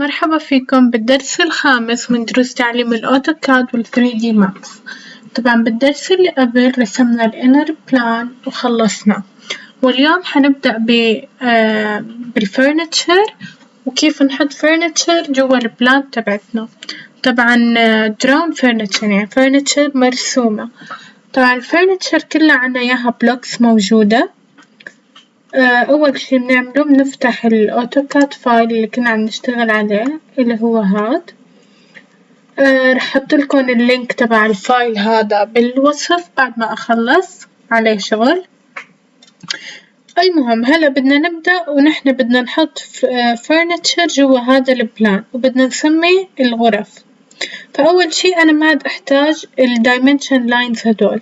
مرحبا فيكم بالدرس الخامس من دروس تعليم الأوتوكاد وال3D Max. طبعا بالدرس اللي قبل رسمنا الإنر بلان وخلصنا، واليوم حنبدأ بالفرنتشر وكيف نحط فرنتشر جوا البلان تبعتنا. طبعا drawn furniture يعني فرنتشر مرسومة. طبعا الفرنتشر كلها عنا إياها بلوكس موجودة. أول شي بنعمله بنفتح الأوتوكاد فايل اللي كنا عم نشتغل عليه اللي هو هاد. راح أحطلكن اللينك تبع الفايل هذا بالوصف بعد ما أخلص عليه شغل. المهم هلا بدنا نبدأ ونحن بدنا نحط فرنتشر جوا هذا البلان وبدنا نسمي الغرف. فأول شي أنا ما عاد أحتاج الدايمنشن لاينز هدول،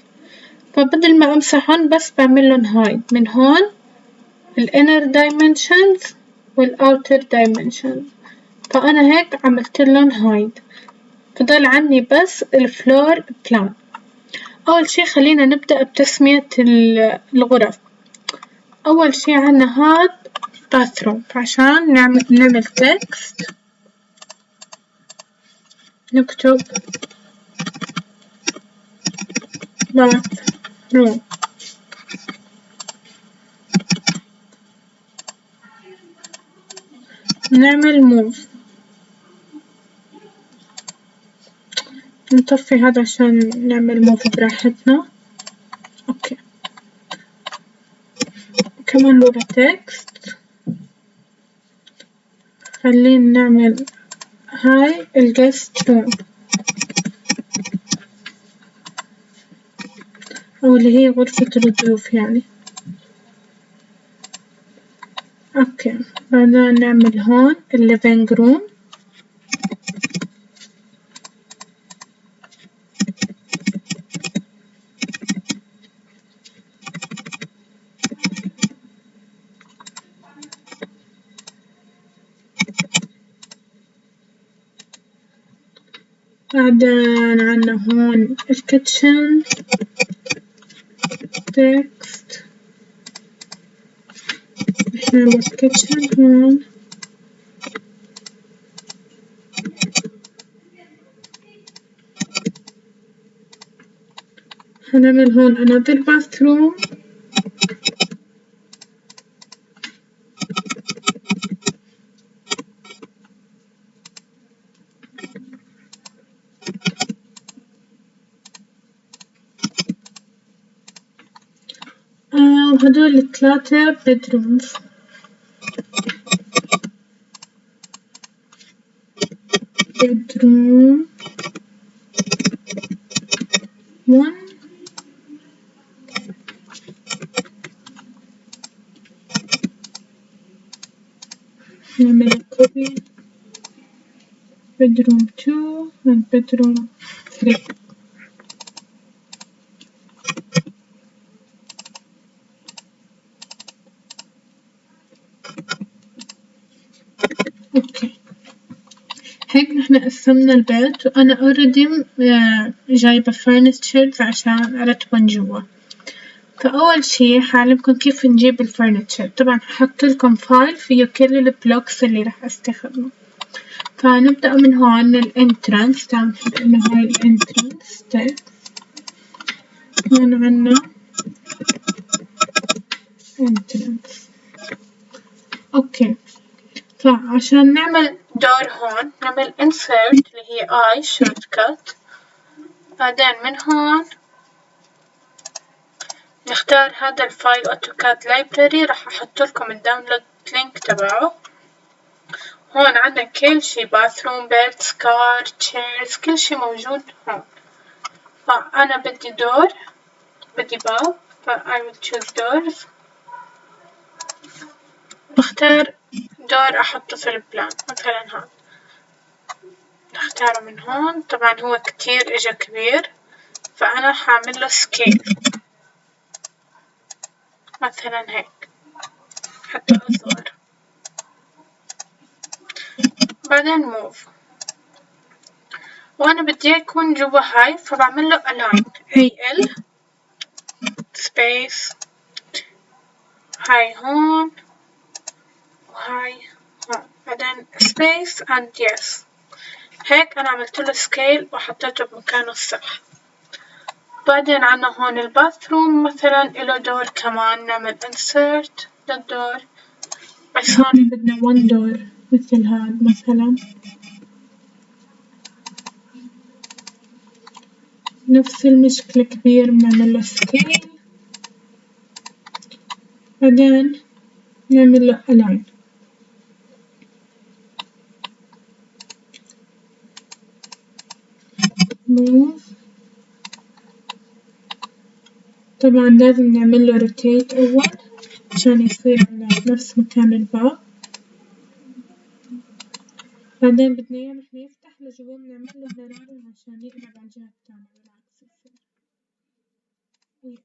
فبدل ما أمسحن بس بعملن هايد من هون الinner dimensions والouter dimensions، فأنا هيك عملتلن هايد، فضل عني بس الفلور بلان. أول شي خلينا نبدأ بتسمية الغرف. أول شي عنا هاد bathroom، فعشان نعمل text نكتب bathroom. نعمل move، نطفي هذا عشان نعمل move براحتنا. اوكي، كمان لغة text خلينا نعمل هاي الجست روم أو اللي هي غرفة الضيوف يعني. اوكي، بعدين نعمل هون الليفينج روم. بعدين عنا هون الكيتشن تكست، نعمل الكيتشن هون. هنعمل هون another bathroom. وهدول الثلاثة bedrooms. bedroom 1 نعمل copy bedroom 2 and bedroom 3. اوكي، هيك نحنا قسمنا البيت وأنا already جايبة furnitures عشان أرتبن جوا. فأول شي حعلمكن كيف نجيب الفرنتشر. طبعا هحطلكم فايل فيه كل البلوكس اللي راح استخدمه. فنبدأ من هون الانترانس، تعالوا نحط إنه هاي الانترانس تكست. هون عنا entrance. اوكي، فعشان نعمل دور هون نعمل insert اللي هي I shortcut. بعدين من هون نختار هذا الفايل أوتوكاد لايبراري، راح أحطلكم الداونلود لينك تبعه. هون عنا كل شي bathroom beds car chairs كل شي موجود هون. فأنا بدي دور، بدي باب، I will choose doors. بختار دور أحطه في البلان مثلا هذا، نختاره من هون. طبعا هو كتير إجا كبير فأنا حعمله سكيل مثلا هيك حتى أصغر. بعدين موف، وأنا بدي يكون جوا هاي فبعمله align AL space هاي هون وهاي هون بعدين space and yes. هيك أنا عملت له سكيل وحطيته بمكانه الصح. بعدين عنا هون الباثروم مثلا إله دور كمان، نعمل insert للدور، بس هون بدنا one دور مثل هاد مثلا، نفس المشكلة كبير بنعمل له سكيل، بعدين نعمل له align. move. طبعا لازم نعمل له rotate أول عشان يصير على نفس مكان الباب. بعدين بدنا إياه نحنا يفتح لجوا، بنعمل له زرار عشان يقلب على الجهة التانية بالعكس يصير. يس.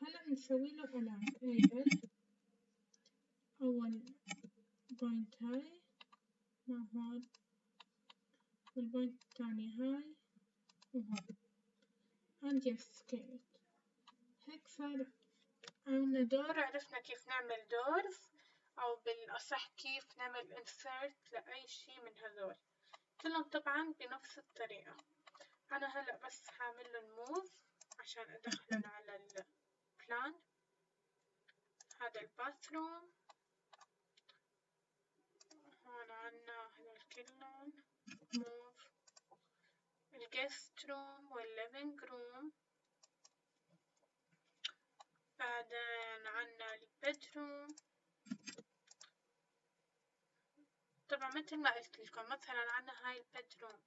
هلا بنسوي له align. أول بوينت هاي مع هون، والبوينت التانية هاي وهون and yes scale. هيك صار عنا دور، عرفنا كيف نعمل دورز، أو بالأصح كيف نعمل insert لأي شي من هذول كلهم طبعا بنفس الطريقة. أنا هلأ بس هعمل له move عشان أدخلهم على البلان. هذا الباثروم، هون عنا هذول كلهم move. الجست روم والليفينج روم، بعدين عنا البدروم. طبعا مثل ما قلت لكم مثلا عنا هاي البدروم،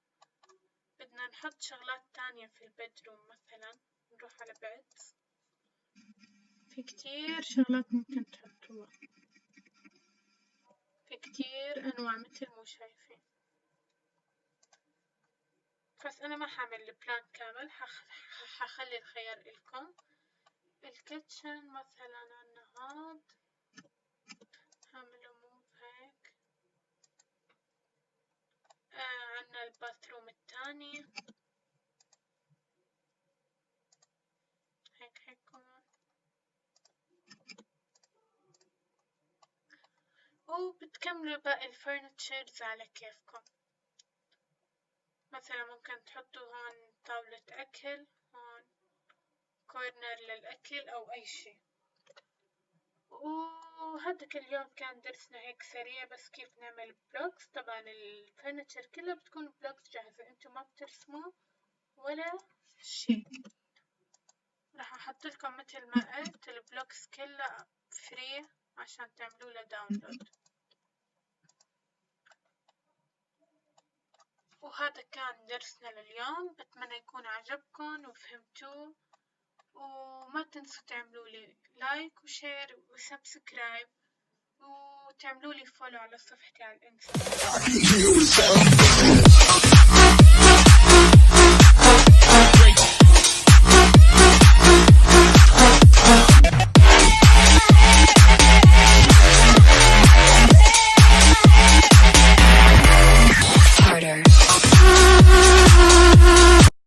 بدنا نحط شغلات تانية في البدروم، مثلا نروح على بيت، في كتير شغلات ممكن تحطوها، في كتير أنواع مثل مو شايفين. بس أنا ما حعمل البلان كامل، حخلي الخيار إلكم. الكيتشن مثلا عنا هاد، هعمله موف هيك. عنا الباثروم التاني هيك كمان. وبتكملوا باقي الفرنتشرز على كيفكم. مثلا ممكن تحطوا هون طاولة أكل، هون كورنر للأكل أو أي شي. وهداك اليوم كان درسنا هيك سريع بس كيف نعمل بلوكس. طبعا الفرنتشر كلها بتكون بلوكس جاهزة، انتو ما بترسموا ولا شي. راح احط لكم مثل ما قلت البلوكس كلها فري عشان تعملوا له داونلود. وهذا كان درسنا لليوم، بتمنى يكون عجبكم وفهمتوه. وما تنسوا تعملوا لي لايك وشير وسبسكرايب، وتعملوا لي فولو على صفحتي على الانستغرام.